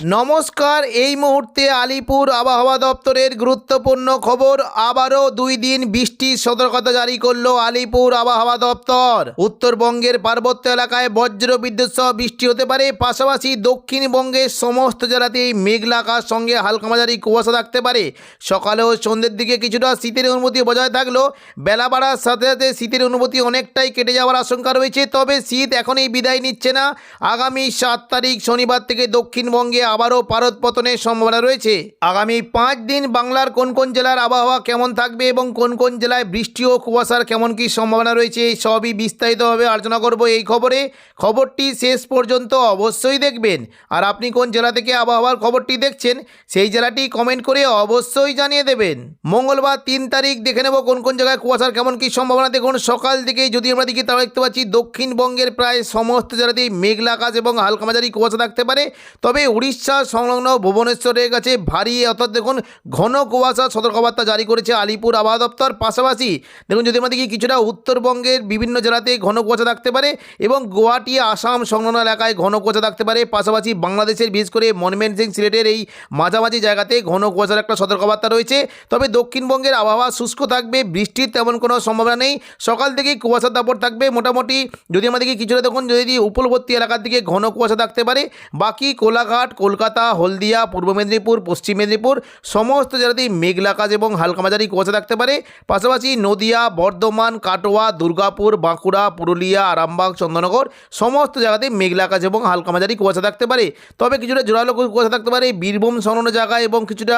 নমস্কার। এই মুহূর্তে আলিপুর আবহাওয়া দপ্তরের গুরুত্বপূর্ণ খবর। আবারও 2 দিন বৃষ্টির সতর্কতা জারি করলো আলিপুর আবহাওয়া দপ্তর। উত্তরবঙ্গের পার্বত্য এলাকায় বজ্র বিদ্যুৎ সহ বৃষ্টি হতে পারে। পাশাপাশি দক্ষিণবঙ্গের সমস্ত জেলাতেই মেঘলা আকাশ সঙ্গে হালকা মাঝারি কুয়াশা থাকতে পারে। সকালে ও সন্ধ্যের দিকে কিছুটা শীতের অনুভূতি বজায় থাকলেও বেলা বাড়ার সাথে সাথে শীতের অনুভূতি অনেকটাই কেটে যাওয়ার আশঙ্কা রয়েছে। তবে শীত এখনই বিদায় নিচ্ছে না। আগামী 7 তারিখ শনিবার থেকে দক্ষিণবঙ্গে আবারও পারদ পতনের সম্ভাবনা রয়েছে। আগামী 5 দিন বাংলার কোন কোন জেলার আবহাওয়া কেমন থাকবে এবং কোন কোন জেলায় বৃষ্টি ও কুয়াশার কেমন কী সম্ভাবনা রয়েছে এই সবই বিস্তারিতভাবে আলোচনা করব এই খবরে। খবরটি শেষ পর্যন্ত অবশ্যই দেখবেন। আর আপনি কোন জেলা থেকে আবহাওয়ার খবরটি দেখছেন সেই জেলাটি কমেন্ট করে অবশ্যই জানিয়ে দেবেন। মঙ্গলবার 3 তারিখ দেখে নেব কোন কোন জায়গায় কুয়াশার কেমন কী সম্ভাবনা। দেখুন, সকাল থেকেই যদি আমরা দেখি তাহলে দেখতে পাচ্ছি দক্ষিণবঙ্গের প্রায় সমস্ত জেলাতেই মেঘলা আকাশ এবং হালকা মাঝারি কুয়াশা থাকতে পারে। তবে উড়িষ্যা সংলগ্ন ভুবনেশ্বরের কাছে ভারী অর্থাৎ দেখুন ঘন কুয়াশা সতর্কবার্তা জারি করেছে আলিপুর আবহাওয়া দপ্তর। পাশাপাশি দেখুন যদি আমরা দেখি কিছুটা উত্তরবঙ্গের বিভিন্ন জেলাতে ঘন কুয়াশা থাকতে পারে এবং গুয়াহাটি আসাম সংলগ্ন এলাকায় ঘন কুয়াশা থাকতে পারে। পাশাপাশি বাংলাদেশের বিশেষ করে ময়মনসিংহ সিলেটের এই মাঝামাঝি জায়গাতে ঘন কুয়াশার একটা সতর্কবার্তা রয়েছে। তবে দক্ষিণবঙ্গের আবহাওয়া শুষ্ক থাকবে, বৃষ্টির তেমন কোনো সম্ভাবনা নেই। সকাল থেকেই কুয়াশার দাপট থাকবে মোটামুটি। যদি আমরা দেখি কিছুটা দেখুন যদি উপকূলবর্তী এলাকার দিকে ঘন কুয়াশা থাকতে পারে, বাকি কোলাঘাট, কলকাতা, হলদিয়া, পূর্ব মেদিনীপুর, পশ্চিম মেদিনীপুর সমস্ত জেলাতেই মেঘলা আকাশ এবং হালকা মাঝারি কুয়াশা থাকতে পারে। পাশাপাশি নদিয়া, বর্ধমান, কাটোয়া, দুর্গাপুর, বাঁকুড়া, পুরুলিয়া, আরামবাগ, চন্দননগর সমস্ত জায়গাতেই মেঘলা আকাশ এবং হালকা মাঝারি কুয়াশা থাকতে পারে। তবে কিছুটা জোরালো কুয়াশা থাকতে পারে বীরভূম সংলগ্ন জায়গায় এবং কিছুটা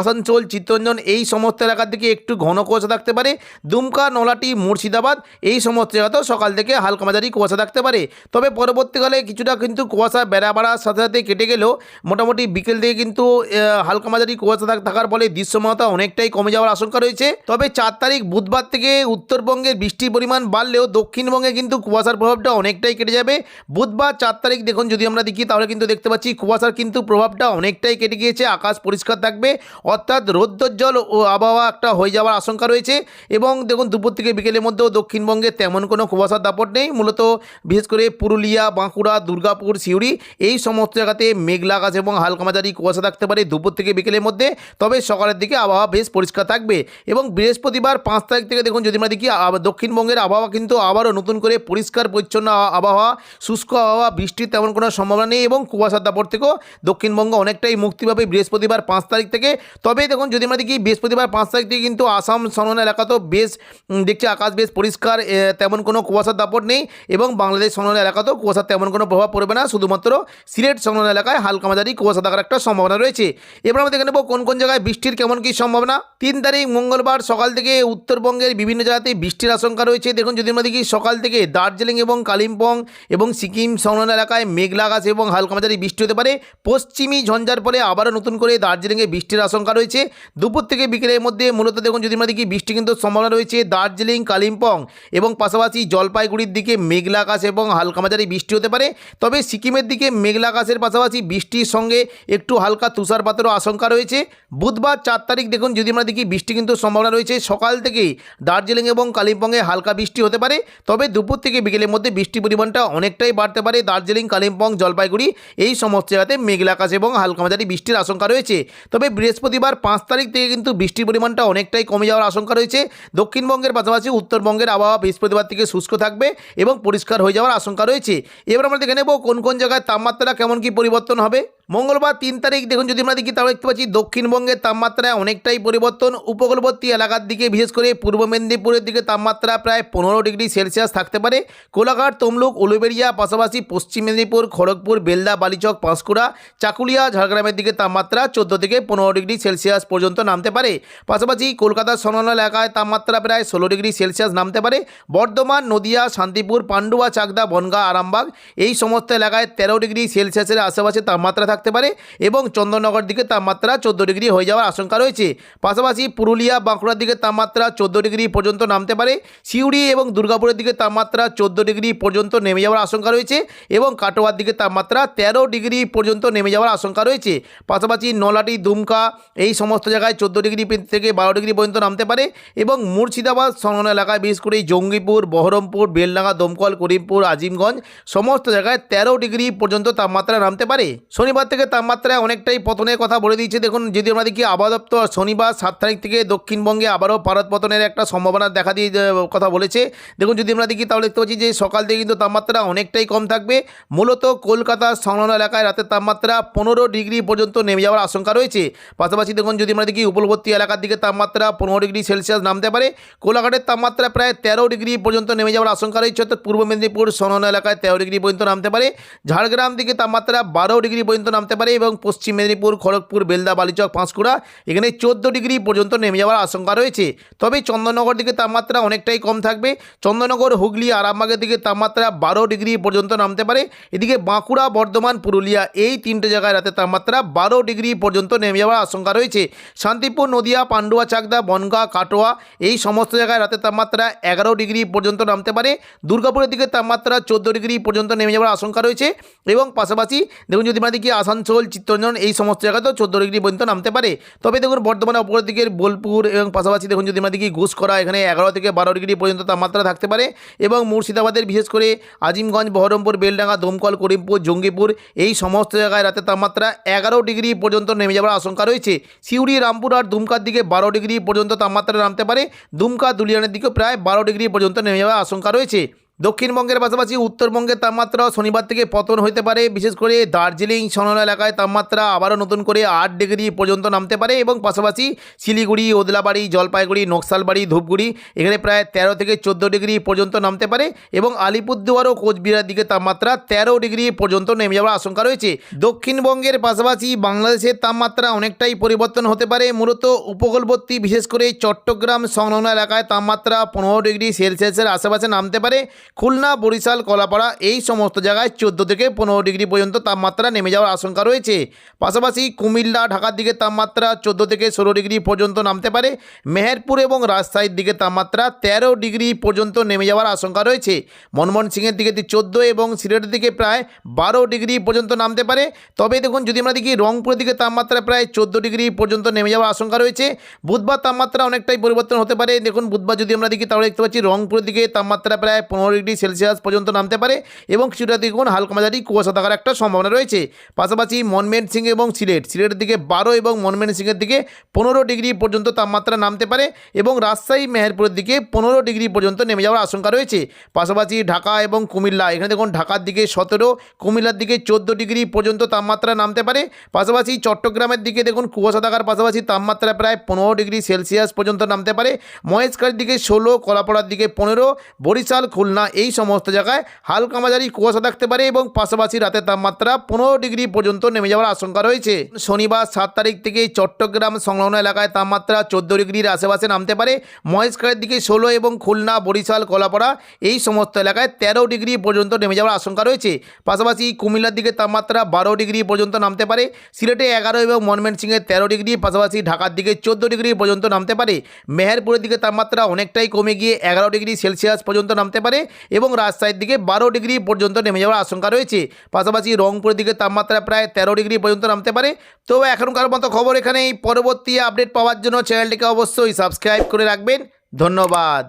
আসানসোল, চিত্তরঞ্জন এই সমস্ত এলাকার দিকে একটু ঘন কুয়াশা থাকতে পারে। দুমকা, নলাটি, মুর্শিদাবাদ এই সমস্ত জায়গাতেও সকাল থেকে হালকা মাঝারি কুয়াশা থাকতে পারে। তবে পরবর্তীকালে কিছুটা কিন্তু কুয়াশা বেড়া বাড়ার সাথে সাথে কেটে গেলেও মোটামুটি বিকেল থেকে কিন্তু হালকা মাঝারি কুয়াশা থাকার ফলে দৃশ্যমানতা অনেকটাই কমে যাওয়ার আশঙ্কা রয়েছে। তবে 4 তারিখ বুধবার থেকে উত্তরবঙ্গের বৃষ্টির পরিমাণ বাড়লেও দক্ষিণবঙ্গে কিন্তু কুয়াশার প্রভাবটা অনেকটাই কেটে যাবে। বুধবার 4 তারিখ দেখুন যদি আমরা দেখি তাহলে কিন্তু দেখতে পাচ্ছি কুয়াশার কিন্তু প্রভাবটা অনেকটাই কেটে গিয়েছে। আকাশ পরিষ্কার থাকবে অর্থাৎ রৌদ্রোজ্জ্বল ও আবহাওয়া একটা হয়ে যাওয়ার আশঙ্কা রয়েছে। এবং দেখুন দুপুর থেকে বিকেলের মধ্যেও দক্ষিণবঙ্গে তেমন কোনো কুয়াশার দাপট নেই। মূলত বিশেষ করে পুরুলিয়া, বাঁকুড়া, দুর্গাপুর, সিউড়ি এই সমস্ত জায়গাতে মেঘলা আকাশ এবং হালকা মাঝারি কুয়াশা থাকতে পারে দুপুর থেকে বিকেলের মধ্যে। তবে সকালের দিকে আবহাওয়া বেশ পরিষ্কার থাকবে। এবং বৃহস্পতিবার 5 তারিখ থেকে দেখুন যদি আমরা দেখি দক্ষিণবঙ্গের আবহাওয়া কিন্তু আবারও নতুন করে পরিষ্কার পরিচ্ছন্ন আবহাওয়া, শুষ্ক আবহাওয়া, বৃষ্টির তেমন কোনো সম্ভাবনা নেই এবং কুয়াশার দাপট থেকেও দক্ষিণবঙ্গ অনেকটাই মুক্তি পাবে বৃহস্পতিবার 5 তারিখ থেকে। তবে দেখুন যদি আমরা দেখি বৃহস্পতিবার 5 তারিখ থেকে কিন্তু আসাম সংলগ্ন এলাকাতেও বেশ দেখছি আকাশ বেশ পরিষ্কার, তেমন কোনো কুয়াশার দাপট নেই এবং বাংলাদেশ সংলগ্ন এলাকাতেও কুয়াশার তেমন কোনো প্রভাব পড়বে না। শুধুমাত্র সিলেট সংলগ্ন এলাকায় হালকা মাঝারি কুয়াশা থাকার একটা সম্ভাবনা রয়েছে। এবার আমরা দেখে নেব কোন কোন জায়গায় বৃষ্টির কেমন কী সম্ভাবনা। 3 তারিখ মঙ্গলবার সকাল থেকে উত্তরবঙ্গের বিভিন্ন জায়গাতে বৃষ্টির আশঙ্কা রয়েছে। দেখুন যদি আমরা দেখি সকাল থেকে দার্জিলিং এবং কালিম্পং এবং সিকিম সংলগ্ন এলাকায় মেঘলা আকাশ এবং হালকা মাঝারি বৃষ্টি হতে পারে। পশ্চিমী ঝঞ্ঝার পরে আবারও নতুন করে দার্জিলিংয়ে বৃষ্টির আশঙ্কা রয়েছে দুপুর থেকে বিকেলের মধ্যে। মূলত দেখুন যদি আমরা দেখি বৃষ্টি কিন্তু সম্ভাবনা রয়েছে দার্জিলিং, কালিম্পং এবং পাশাপাশি জলপাইগুড়ির দিকে মেঘলা আকাশ এবং হালকা মাঝারি বৃষ্টি হতে পারে। তবে সিকিমের দিকে মেঘলা আকাশের পাশাপাশি বৃষ্টির সঙ্গে একটু হালকা তুষারপাতেরও আশঙ্কা রয়েছে। বুধবার 4 তারিখ দেখুন যদি আমরা দেখি বৃষ্টি কিন্তু সম্ভাবনা রয়েছে সকাল থেকেই দার্জিলিং এবং কালিম্পংয়ে হালকা বৃষ্টি হতে পারে। তবে দুপুর থেকে বিকেলের মধ্যে বৃষ্টির পরিমাণটা অনেকটাই বাড়তে পারে। দার্জিলিং, কালিম্পং, জলপাইগুড়ি এই সমস্ত জায়গাতে মেঘলা আকাশ এবং হালকা মাঝারি বৃষ্টির আশঙ্কা রয়েছে। তবে বৃহস্পতিবার 5 তারিখ থেকে কিন্তু বৃষ্টির পরিমাণটা অনেকটাই কমে যাওয়ার আশঙ্কা রয়েছে। দক্ষিণবঙ্গের পাশাপাশি উত্তরবঙ্গের আবহাওয়া বৃহস্পতিবার থেকে শুষ্ক থাকবে এবং পরিষ্কার হয়ে যাওয়ার আশঙ্কা রয়েছে। এবার আমরা দেখে নেব কোন কোন জায়গায় তাপমাত্রা কেমন কী পরিবর্তন হবে। মঙ্গলবার 3 তারিখ দেখুন যদি আমরা দেখি তাহলে দেখতে পাচ্ছি দক্ষিণবঙ্গের তাপমাত্রায় অনেকটাই পরিবর্তন। উপকূলবর্তী এলাকার দিকে বিশেষ করে পূর্ব মেদিনীপুরের দিকে তাপমাত্রা প্রায় 15 ডিগ্রি সেলসিয়াস থাকতে পারে। কোলাঘাট, তমলুক, উলুবেড়িয়া পাশাপাশি পশ্চিম মেদিনীপুর, খড়গপুর, বেলদা, বালিচক, পাঁশকুড়া, চাকুলিয়া, ঝাড়গ্রামের দিকে তাপমাত্রা 14 থেকে 15 ডিগ্রি সেলসিয়াস পর্যন্ত নামতে পারে। পাশাপাশি কলকাতার সংলগ্ন এলাকায় তাপমাত্রা প্রায় 16 ডিগ্রি সেলসিয়াস নামতে পারে। বর্ধমান, নদিয়া, শান্তিপুর, পান্ডুয়া, চাকদা, বনগাঁ, আরামবাগ এই সমস্ত এলাকায় 13 ডিগ্রি সেলসিয়াসের আশেপাশে তাপমাত্রা থাকতে পারে এবং চন্দননগর দিকে তাপমাত্রা 14 ডিগ্রি হয়ে যাওয়ার আশঙ্কা রয়েছে। পাশাপাশি পুরুলিয়া, বাঁকুড়ার দিকে তাপমাত্রা 14 ডিগ্রি পর্যন্ত নামতে পারে। সিউড়ি এবং দুর্গাপুরের দিকে তাপমাত্রা 14 ডিগ্রি পর্যন্ত নেমে যাওয়ার আশঙ্কা রয়েছে এবং কাটোয়ার দিকে তাপমাত্রা 13 ডিগ্রি পর্যন্ত নেমে যাওয়ার আশঙ্কা রয়েছে। পাশাপাশি নলাটি, দুমকা এই সমস্ত জায়গায় 14 ডিগ্রি থেকে 12 ডিগ্রি পর্যন্ত নামতে পারে এবং মুর্শিদাবাদ সংলগ্ন এলাকায় বিশেষ করে জঙ্গিপুর, বহরমপুর, বেলডাঙ্গা, দমকল, করিমপুর, আজিমগঞ্জ সমস্ত জায়গায় 13 ডিগ্রি পর্যন্ত তাপমাত্রা নামতে পারে। শনিবার শনিবার থেকে তাপমাত্রায় অনেকটাই পতনের কথা বলে দিয়েছে। দেখুন, যদি আমরা দেখি আবহাওয়া দপ্তর শনিবার 7 তারিখ থেকে দক্ষিণবঙ্গে আবারও পারদ পতনের একটা সম্ভাবনা দেখা দিয়ে কথা বলেছে। দেখুন, যদি আমরা দেখি তাহলে দেখতে পাচ্ছি যে সকাল থেকে কিন্তু তাপমাত্রা অনেকটাই কম থাকবে। মূলত কলকাতার সংলগ্ন এলাকায় রাতের তাপমাত্রা 15 ডিগ্রি পর্যন্ত নেমে যাওয়ার আশঙ্কা রয়েছে। পাশাপাশি দেখুন, যদি আমরা দেখি উপকূলবর্তী এলাকার দিকে তাপমাত্রা 15 ডিগ্রি সেলসিয়াস নামতে পারে। কোলাঘাটের তাপমাত্রা প্রায় 13 ডিগ্রি পর্যন্ত নেমে যাওয়ার আশঙ্কা রয়েছে, অর্থাৎ পূর্ব মেদিনীপুর সংলগ্ন এলাকায় 13 ডিগ্রি পর্যন্ত নামতে পারে। ঝাড়গ্রাম দিকে তাপমাত্রা 12 ডিগ্রি পর্যন্ত নামতে পারে এবং পশ্চিম মেদিনীপুর, খড়গপুর, বেলদা, বালিচক, পাঁশকুড়া এখানে 14 ডিগ্রি পর্যন্ত নেমে যাওয়ার আশঙ্কা রয়েছে। তবে চন্দননগর দিকে তাপমাত্রা অনেকটাই কম থাকবে। চন্দননগর, হুগলি, আরামবাগের দিকে তাপমাত্রা 12 ডিগ্রি পর্যন্ত নামতে পারে। এদিকে বাঁকুড়া, বর্ধমান, পুরুলিয়া এই 3টে জায়গায় রাতে তাপমাত্রা 12 ডিগ্রি পর্যন্ত নেমে যাওয়ার আশঙ্কা রয়েছে। শান্তিপুর, নদিয়া, পান্ডুয়া, চাকদা, বনগাঁ, কাটোয়া এই সমস্ত জায়গায় রাতে তাপমাত্রা 11 ডিগ্রি পর্যন্ত নামতে পারে। দুর্গাপুরের দিকে তাপমাত্রা 14 ডিগ্রি পর্যন্ত নেমে যাওয়ার আশঙ্কা রয়েছে এবং পাশাপাশি দেখুন, যদি আমরা দেখি আসানসোল, চিত্তরঞ্জন এই সমস্ত জায়গাতেও 14 ডিগ্রি পর্যন্ত নামতে পারে। তবে দেখুন, বর্ধমানের উপরের দিকের বোলপুর এবং পাশাপাশি দেখুন, যদি আমরা দেখি ঘুষকরা এখানে 11 থেকে 12 ডিগ্রি পর্যন্ত তাপমাত্রা থাকতে পারে এবং মুর্শিদাবাদের বিশেষ করে আজিমগঞ্জ, বহরমপুর, বেলডাঙ্গা, দমকল, করিমপুর, জঙ্গিপুর এই সমস্ত জায়গায় রাতে তাপমাত্রা 11 ডিগ্রি পর্যন্ত নেমে যাওয়ার আশঙ্কা রয়েছে। সিউড়ি, রামপুর আর দুমকার দিকে 12 ডিগ্রি পর্যন্ত তাপমাত্রা নামতে পারে। দুমকা, দুলিয়ানের দিকে প্রায় 12 ডিগ্রি পর্যন্ত নেমে যাওয়ার আশঙ্কা রয়েছে। দক্ষিণবঙ্গের পাশাপাশি উত্তরবঙ্গের তাপমাত্রা শনিবার থেকে পতন হতে পারে। বিশেষ করে দার্জিলিং সংলগ্ন এলাকায় তাপমাত্রা আবারও নতুন করে 8 ডিগ্রি পর্যন্ত নামতে পারে এবং পাশাপাশি শিলিগুড়ি, ওদলাবাড়ি, জলপাইগুড়ি, নকশালবাড়ি, ধূপগুড়ি এখানে প্রায় 13 থেকে 14 ডিগ্রি পর্যন্ত নামতে পারে এবং আলিপুরদুয়ার ও কোচবিহারের দিকে তাপমাত্রা 13 ডিগ্রি পর্যন্ত নেমে যাওয়ার আশঙ্কা রয়েছে। দক্ষিণবঙ্গের পাশাপাশি বাংলাদেশের তাপমাত্রা অনেকটাই পরিবর্তন হতে পারে। মূলত উপকূলবর্তী বিশেষ করে চট্টগ্রাম সংলগ্ন এলাকায় তাপমাত্রা 15 ডিগ্রি সেলসিয়াসের আশেপাশে নামতে পারে। খুলনা, বরিশাল, কলাপাড়া এই সমস্ত জায়গায় 14 থেকে 15 ডিগ্রি পর্যন্ত তাপমাত্রা নেমে যাওয়ার আশঙ্কা রয়েছে। পাশাপাশি কুমিল্লা, ঢাকার দিকে তাপমাত্রা 14 থেকে 16 ডিগ্রি পর্যন্ত নামতে পারে। মেহেরপুর এবং রাজশাহীর দিকে তাপমাত্রা 13 ডিগ্রি পর্যন্ত নেমে যাওয়ার আশঙ্কা রয়েছে। ময়মনসিংহের দিকে 14 এবং সিলেটের দিকে প্রায় 12 ডিগ্রি পর্যন্ত নামতে পারে। তবে দেখুন, যদি আমরা দেখি রংপুরের দিকে তাপমাত্রা প্রায় 14 ডিগ্রি পর্যন্ত নেমে যাওয়ার আশঙ্কা রয়েছে। বুধবার তাপমাত্রা অনেকটাই পরিবর্তন হতে পারে। দেখুন, বুধবার যদি আমরা দেখি তাহলে দেখতে পাচ্ছি রংপুরের দিকে তাপমাত্রা প্রায় 15 ডিগ্রি সেলসিয়াস পর্যন্ত নামতে পারে এবং কিছুটা দেখুন হালকা মাঝারি কুয়াশা থাকার একটা সম্ভাবনা রয়েছে। পাশাপাশি ময়মনসিংহ এবং সিলেটের দিকে 12 এবং ময়মনসিংহের দিকে 15 ডিগ্রি পর্যন্ত তাপমাত্রা নামতে পারে এবং রাজশাহী, মেহেরপুরের দিকে 15 ডিগ্রি পর্যন্ত নেমে যাওয়ার আশঙ্কা রয়েছে। পাশাপাশি ঢাকা এবং কুমিল্লা এখানে দেখুন ঢাকার দিকে 17, কুমিল্লার দিকে 14 ডিগ্রি পর্যন্ত তাপমাত্রা নামতে পারে। পাশাপাশি চট্টগ্রামের দিকে দেখুন কুয়াশা থাকার পাশাপাশি তাপমাত্রা প্রায় 15 ডিগ্রি সেলসিয়াস পর্যন্ত নামতে পারে। মহেশখালীর দিকে 16, কলাপাড়ার দিকে 15, বরিশাল, খুলনা এই সমস্ত জায়গায় হালকা মাঝারি কুয়াশা থাকতে পারে এবং পাশাপাশি রাতের তাপমাত্রা 15 ডিগ্রি পর্যন্ত নেমে যাওয়ার আশঙ্কা রয়েছে। শনিবার 7 তারিখ থেকে চট্টগ্রাম সংলগ্ন এলাকায় তাপমাত্রা 14 ডিগ্রির আশেপাশে নামতে পারে। মহেশখালীর দিকে 16 এবং খুলনা, বরিশাল, কলাপাড়া এই সমস্ত এলাকায় 13 ডিগ্রি পর্যন্ত নেমে যাওয়ার আশঙ্কা রয়েছে। পাশাপাশি কুমিল্লার দিকে তাপমাত্রা 12 ডিগ্রি পর্যন্ত নামতে পারে। সিলেটে 11 এবং ময়মনসিংহে 13 ডিগ্রি, পাশাপাশি ঢাকার দিকে 14 ডিগ্রি পর্যন্ত নামতে পারে। মেহেরপুরের দিকে তাপমাত্রা অনেকটাই কমে গিয়ে 11 ডিগ্রি সেলসিয়াস পর্যন্ত নামতে পারে এবং রাজশাহীর দিকে 12 ডিগ্রি পর্যন্ত নেমে যাওয়ার আশঙ্কা রয়েছে। পাশাপাশি রংপুরের দিকে তাপমাত্রা প্রায় 13 ডিগ্রি পর্যন্ত নামতে পারে। তো এখনকার মতো খবর এখানেই। পরবর্তী আপডেট পাওয়ার জন্য চ্যানেলটিকে অবশ্যই সাবস্ক্রাইব করে রাখবেন। ধন্যবাদ।